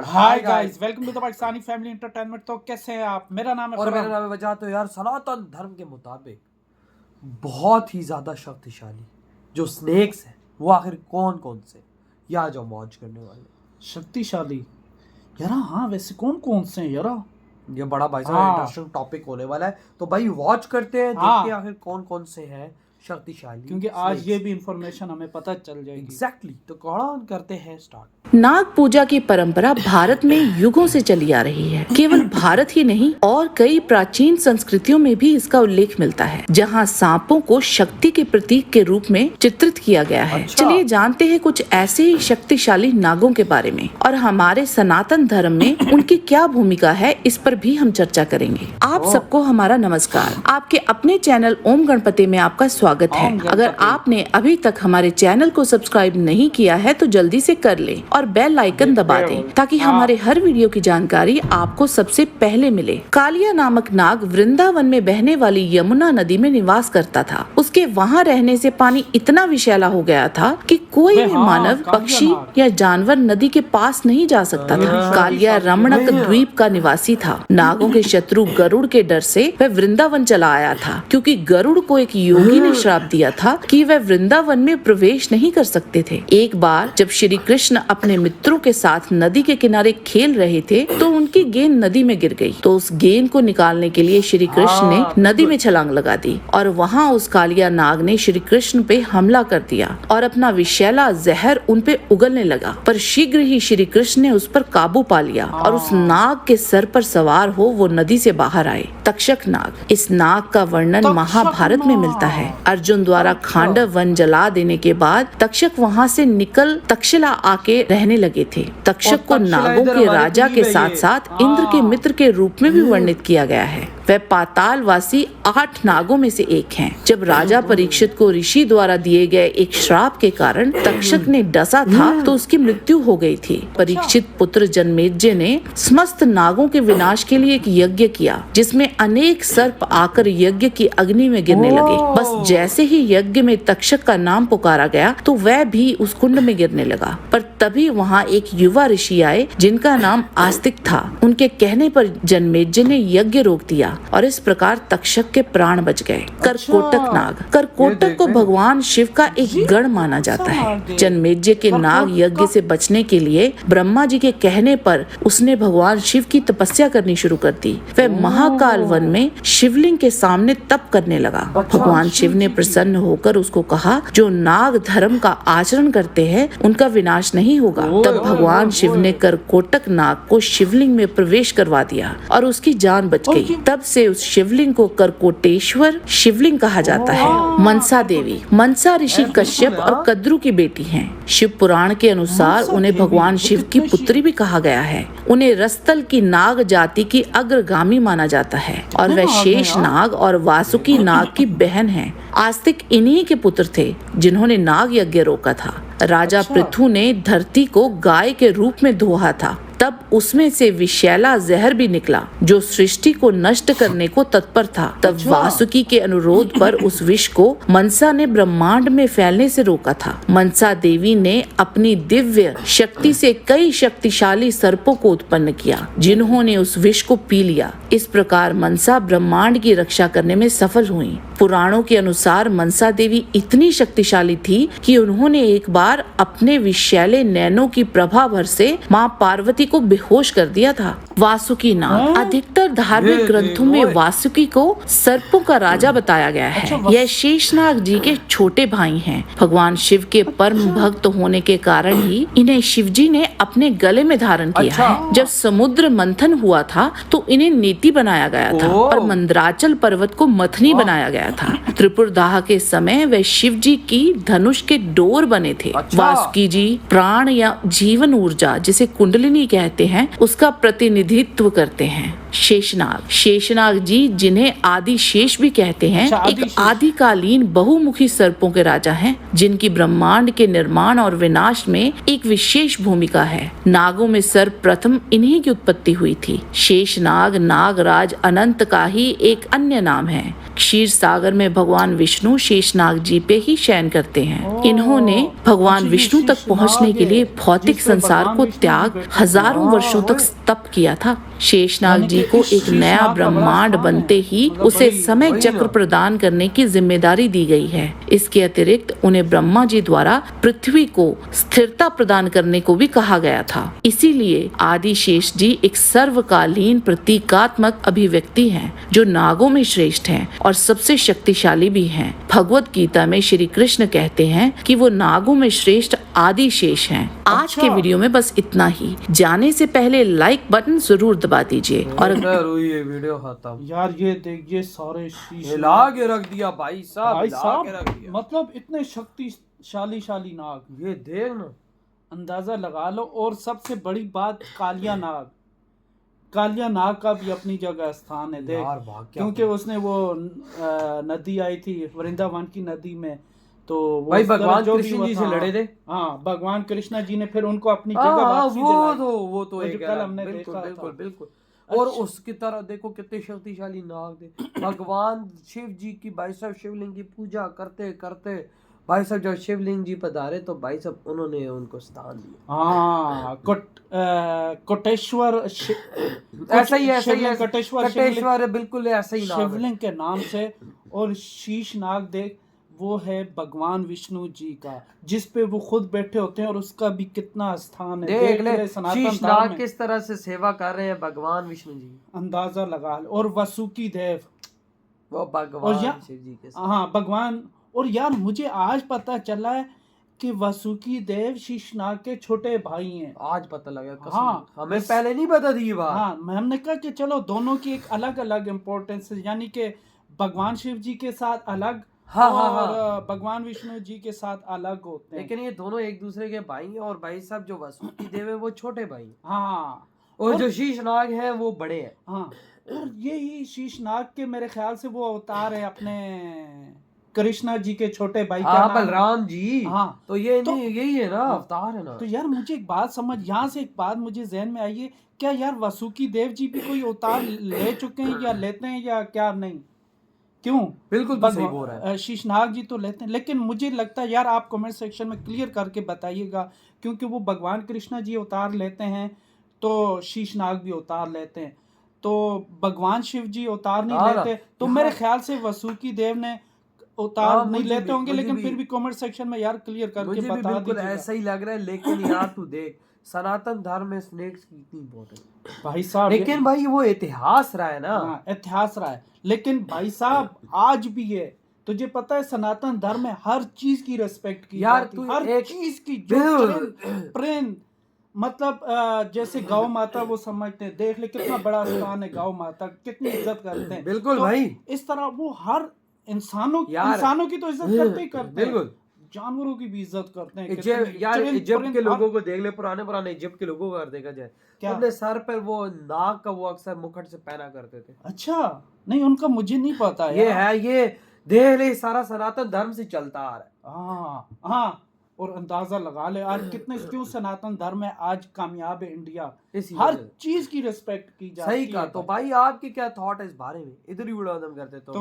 Hi guys, welcome to the Pakistani family entertainment. तो कैसे हैं आप? मेरा नाम है और मेरा फरहान। नाम है वजह। तो यार सनातन धर्म के मुताबिक बहुत ही ज्यादा शक्तिशाली जो स्नेक्स हैं वो आखिर कौन कौन से, या जो मौज करने वाले शक्तिशाली यार, हाँ वैसे कौन कौन से हैं यार? ये बड़ा भाई साहब हाँ। इंटरेस्टिंग टॉपिक होने वाला है। तो भाई वॉच करते हैं, हाँ। देखते हैं आखिर कौन कौन से हैं शक्तिशाली, क्योंकि आज ये भी इंफॉर्मेशन हमें पता चल जाएगी। एग्जैक्टली। तो कौन करते हैं स्टार्ट। नाग पूजा की परंपरा भारत में युगों से चली आ रही है। केवल भारत ही नहीं और कई प्राचीन संस्कृतियों में भी इसका उल्लेख मिलता है, जहां सांपों को शक्ति के प्रतीक के रूप में चित्रित किया गया है। अच्छा। चलिए जानते हैं कुछ ऐसे ही शक्तिशाली नागों के बारे में और हमारे सनातन धर्म में उनकी क्या भूमिका है, इस पर भी हम चर्चा करेंगे। आप सबको हमारा नमस्कार। आपके अपने चैनल ओम गणपति में आपका स्वागत है। अगर आपने अभी तक हमारे चैनल को सब्सक्राइब नहीं किया है तो जल्दी से कर ले और बेल आइकन दबा दें ताकि हमारे हर वीडियो की जानकारी आपको सबसे पहले मिले। कालिया नामक नाग वृंदावन में बहने वाली यमुना नदी में निवास करता था। उसके वहाँ रहने से पानी इतना विषैला हो गया था कि कोई भी मानव, पक्षी या जानवर नदी के पास नहीं जा सकता था। कालिया रमणक द्वीप का निवासी था। नागों के शत्रु गरुड़ के डर से वह वृंदावन चला आया था, क्योंकि गरुड़ को एक योगी ने श्राप दिया था कि वह वृंदावन में प्रवेश नहीं कर सकते थे। एक बार जब श्री कृष्ण अपने मित्रों के साथ नदी के किनारे खेल रहे थे तो उनकी गेंद नदी में गिर गई। तो उस गेंद को निकालने के लिए श्री कृष्ण ने नदी में छलांग लगा दी और वहाँ उस कालिया नाग ने श्री कृष्ण पे हमला कर दिया और अपना विषैला जहर उन पे उगलने लगा। पर शीघ्र ही श्री कृष्ण ने उस पर काबू पा लिया और उस नाग के सर पर सवार हो वो नदी से बाहर आए। तक्षक नाग। इस नाग का वर्णन महाभारत में मिलता है। अर्जुन द्वारा खांडव वन जला देने के बाद तक्षक वहाँ से निकल तक्षशिला आके रहने लगे थे। तक्षक को नागों के राजा के साथ साथ इंद्र के मित्र के रूप में भी वर्णित किया गया है। वह पातालवासी 8 नागों में से एक हैं। जब राजा परीक्षित को ऋषि द्वारा दिए गए एक श्राप के कारण तक्षक ने डसा था तो उसकी मृत्यु हो गई थी। परीक्षित पुत्र जन्मेजय ने समस्त नागों के विनाश के लिए एक यज्ञ किया, जिसमें अनेक सर्प आकर यज्ञ की अग्नि में गिरने लगे। बस जैसे ही यज्ञ में तक्षक का नाम पुकारा गया तो वह भी उस कुंड में गिरने लगा। पर तभी वहाँ एक युवा ऋषि आए जिनका नाम आस्तिक था। उनके कहने पर जन्मेजय ने यज्ञ रोक दिया और इस प्रकार तक्षक के प्राण बच गए। करकोटक नाग। करकोटक को भगवान शिव का एक गण माना जाता है। जन्मेजय के नाग यज्ञ से बचने के लिए ब्रह्मा जी के कहने पर उसने भगवान शिव की तपस्या करनी शुरू कर दी। वह महाकाल वन में शिवलिंग के सामने तप करने लगा। भगवान शिव ने प्रसन्न होकर उसको कहा, जो नाग धर्म का आचरण करते हैं उनका विनाश नहीं होगा। तब भगवान शिव ने करकोटक नाग को शिवलिंग में प्रवेश करवा दिया और उसकी जान बच गई। तब से उस शिवलिंग को करकोटेश्वर शिवलिंग कहा जाता है। मनसा देवी। मनसा ऋषि कश्यप और कद्रु की बेटी हैं। शिव पुराण के अनुसार उन्हें भगवान शिव की पुत्री भी कहा गया है। उन्हें रस्तल की नाग जाति की अग्रगामी माना जाता है और वह शेष नाग और वासुकी नाग की बहन है। आस्तिक इन्हीं के पुत्र थे जिन्होंने नाग यज्ञ रोका था। राजा पृथु ने धरती को गाय के रूप में धोया था। तब उसमें से विषैला जहर भी निकला जो सृष्टि को नष्ट करने को तत्पर था। तब वासुकी के अनुरोध पर उस विष को मनसा ने ब्रह्मांड में फैलने से रोका था। मनसा देवी ने अपनी दिव्य शक्ति से कई शक्तिशाली सर्पों को उत्पन्न किया जिन्होंने उस विष को पी लिया। इस प्रकार मनसा ब्रह्मांड की रक्षा करने में सफल हुई। पुराणों के अनुसार मनसा देवी इतनी शक्तिशाली थी कि उन्होंने एक बार अपने विषैले नैनों की प्रभा भर से माँ पार्वती को बेहोश कर दिया था। वासुकी नाग। अधिकतर धार्मिक ग्रंथों में वासुकी को सर्पों का राजा बताया गया है। यह शेषनाग जी के छोटे भाई हैं। भगवान शिव के परम भक्त होने के कारण ही इन्हें शिवजी ने अपने गले में धारण किया है। जब समुद्र मंथन हुआ था तो इन्हें नेति बनाया गया था और मंदराचल पर्वत को मथनी बनाया गया था। त्रिपुरदाह के समय वे शिव जी की धनुष के डोर बने थे। वासुकी जी प्राण या जीवन ऊर्जा जिसे कुंडलिनी कहते हैं उसका प्रतिनिधित्व करते हैं। शेषनाग। शेषनाग जी जिन्हें आदि शेष भी कहते हैं, एक आदिकालीन बहुमुखी सर्पों के राजा हैं, जिनकी ब्रह्मांड के निर्माण और विनाश में एक विशेष भूमिका है। नागों में सर्वप्रथम इन्हीं की उत्पत्ति हुई थी। शेषनाग नागराज अनंत का ही एक अन्य नाम है। क्षीर सागर में भगवान विष्णु शेषनाग जी पे ही शयन करते हैं। इन्होंने भगवान विष्णु तक पहुंचने के लिए भौतिक संसार को त्याग हजारों वर्षों तक तप किया था। शेषनाग यानी जी कि को इस एक नया शेषनाग का बड़ा ब्रह्मांड स्थान है। बनते ही मतलब उसे वही- समय वही चक्र ना। प्रदान करने की जिम्मेदारी दी गई है। इसके अतिरिक्त उन्हें ब्रह्मा जी द्वारा पृथ्वी को स्थिरता प्रदान करने को भी कहा गया था। इसीलिए आदि शेष जी एक सर्वकालीन प्रतीकात्मक अभिव्यक्ति हैं, जो नागों में श्रेष्ठ हैं और सबसे शक्तिशाली भी हैं। भगवत गीता में श्री कृष्ण कहते हैं कि वो नागों में श्रेष्ठ आदि शेष हैं। आज के वीडियो में बस इतना ही। जाने से पहले लाइक बटन जरूर दबा दीजिए और इधर हुई ये वीडियो खत्म। यार ये देखिए सारे शीश हिला के रख दिया भाई साहब, भाई हिला साहब के रख दिया। मतलब इतने शक्तिशाली नाग, ये देख ना, अंदाजा लगा लो। और सबसे बड़ी बात कालिया नाग, कालिया नाग का भी अपनी जगह स्थान है देख, यार वाह क्या क्योंकि उसने वो नदी आई थी वृंदावन की नदी में, तो वो भाई उस तरह भगवान जो भी कृष्ण वो जी था, से लड़े थे। हाँ भगवान कृष्ण जी ने फिर उनको अपनी हाँ, जगह हाँ, वापसी वो दिलाई। तो वो एक जो कल अलग- हमने बिल्कुल देखा बिल्कुल था। बिल्कुल। और अच्छा। उसकी तरह देखो कितने शक्तिशाली नाग थे। भगवान शिव जी की भाई साहब शिवलिंग की पूजा करते करते भाई साहब जब शिवलिंग जी पधारे तो भाई साहब उन्होंने उनको स्थान दिया। हाँ कोटेश्वर ऐसा ही है शिवलिंग, कोटेश्वर कटेश्वर बिल्कुल ऐसा ही नाम है। शिवलिंग के नाम से। और शीश नाग देख, वो है भगवान विष्णु जी का, जिस पे वो खुद बैठे होते हैं, और उसका भी कितना स्थान है। देख ले सनातन शीश धर्म नाग में किस तरह से सेवा कर रहे हैं भगवान विष्णु जी। अंदाजा लगा लो। और वसुकी देव, वो और भगवान शिव जी के साथ। हाँ भगवान। और यार मुझे आज पता चला है कि वसुकी देव शीशनाग के छोटे भाई हैं। आज पता लगा कसम। हाँ, हमें पहले नहीं पता थी ये बात। हाँ हमने कहा कि चलो दोनों की एक अलग अलग इम्पोर्टेंस है, यानी कि भगवान शिव जी के साथ अलग, हाँ, और हाँ, हाँ। भगवान विष्णु जी के साथ अलग होते हैं। लेकिन ये दोनों एक दूसरे के भाई हैं, और भाई साहब जो वसुकी देव है वो छोटे भाई हैं। हाँ और जो शीश नाग है वो बड़े हैं। हाँ। और यही शीशनाग के मेरे ख्याल से वो अवतार है अपने कृष्णा जी के छोटे भाई का हाँ नाम। बलराम जी। हाँ तो ये तो- नहीं यही है ना, अवतार है ना। तो यार मुझे एक बात यहाँ से एक बात मुझे जहन में आई है, क्या यार वसुकी देव जी भी कोई अवतार ले चुके हैं या लेते हैं या क्या? नहीं, क्यों? बिल्कुल तो सही बोल रहा है। शीशनाग जी तो लेते हैं, लेकिन मुझे लगता है यार आप कमेंट सेक्शन में क्लियर करके बताइएगा, क्योंकि वो भगवान कृष्णा जी अवतार लेते हैं तो शीशनाग भी अवतार लेते हैं, तो भगवान शिव जी अवतार नहीं हाँ ना। लेते, तो हाँ। मेरे ख्याल से वसुकी देव ने अवतार हाँ, नहीं मुझे लेते भी- होंगे, मुझे लेकिन भी- फिर भी कमेंट सेक्शन में यार क्लियर करके मुझे भी बता बिल्कुल दीजिएगा। ऐसा ही लग रहा है। लेकिन यार तू देख सनातन धर्म में स्नेक्स की इतनी इम्पोर्टेंस। भाई साहब लेकिन भाई वो इतिहास रहा है ना। हाँ इतिहास रहा है, लेकिन भाई साहब आज भी है। तुझे पता है सनातन धर्म में हर चीज की रिस्पेक्ट की यार जाती तू है, हर एक- चीज की जो प्रेम मतलब जैसे गौ माता वो समझते हैं, देख ले कितना बड़ा स्थान है गौ माता, कितनी इज्जत करते हैं। बिल्कुल तो भाई। इस तरह वो हर इंसानों यार, की तो इज्जत करते ही करते हैं, बिल्कुल। जानवरों की भी इज्जत करते हैं। यार इजिप्ट के लोगों को देख ले, पुराने पुराने इजिप्ट के लोगों को अगर देखा जाए, क्या? अपने सर पर वो नाग का वो अक्सर मुकुट से पहना करते थे। अच्छा नहीं, उनका मुझे नहीं पता ये यार। है, ये देख ले सारा सनातन धर्म से चलता आ रहा है। हाँ हाँ। और अंदाजा लगा ले आज कितने क्यों सनातन धर्म में आज कामयाब है इंडिया, इसी हर वजह से। चीज की रिस्पेक्ट की जाती है। सही कहा। तो भाई आपके क्या थॉट है इस बारे में? इधर ही वीडियो खत्म करते तो